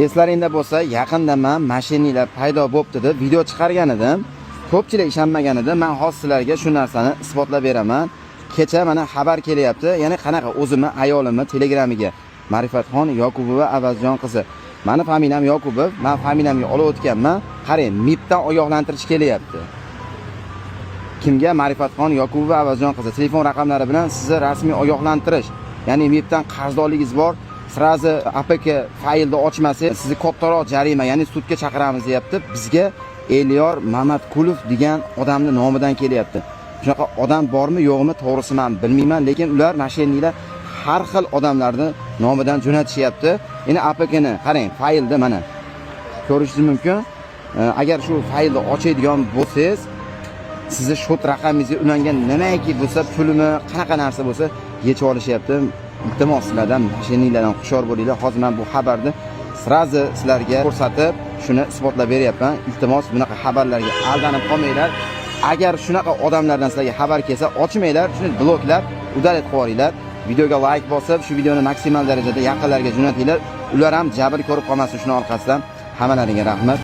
Eslaringda bo'lsa, yaqinda men mashinalar paydo bo'pti deb video chiqargan edim. Ko'pchilik ishonmagan edi. Men hozir sizlarga shu narsani isbotlab beraman. Kecha mana xabar kelyapti. Ya'ni qanaqa o'zimni ayolimni Telegramiga Ma'rifatxon Yoqubova Avazjon qizi. Meni familiyam Yoqubov, men familiyamga olib o'tganman. Qarang, MIPdan ogohlantirish kelyapti. Kimga? Ma'rifatxon Yoqubova Avazjon qizi. Telefon raqamlari bilan sizni rasmiy ogohlantirish. Ya'ni MIPdan qarzdorligingiz bor. Sirazi APK faylni ochmasangiz sizni kattaroq jarima, ya'ni sudga chaqiramiz deyapti. Bizga Elyor Mamatkulov degan odamning nomidan kelyapti. Shunaqa odam bormi, yo'qmi, to'g'risi men bilmayman, lekin ular mashinlar har xil odamlarning nomidan jo'natishyapti. Endi APKni qarang, faylda mana ko'rishingiz mumkin. Agar shu faylni ochadigan bo'lsangiz, sizni shot raqamingizga ulangan nimaiki bo'lsa, pulmi, qanaqa narsa bo'lsa, yechib olishyapti. Iltimos sizlardan mashinalardan hushyor bo'linglar. Hozir men bu xabarni sirazi sizlarga ko'rsatib, shuni isbotlab beryapman. Iltimos bunaqa xabarlarga aldanib qolmanglar. Agar shunaqa odamlardan sizlarga xabar kelsa, ochmanglar, shuni bloklab, udalit qilib olinglar. Videoga like bosib, shu videoni maksimal darajada yaqinlarga jo'natinglar. Ular ham jabr ko'rib qolmasin shuni orqasidan. Hammalaringga rahmat.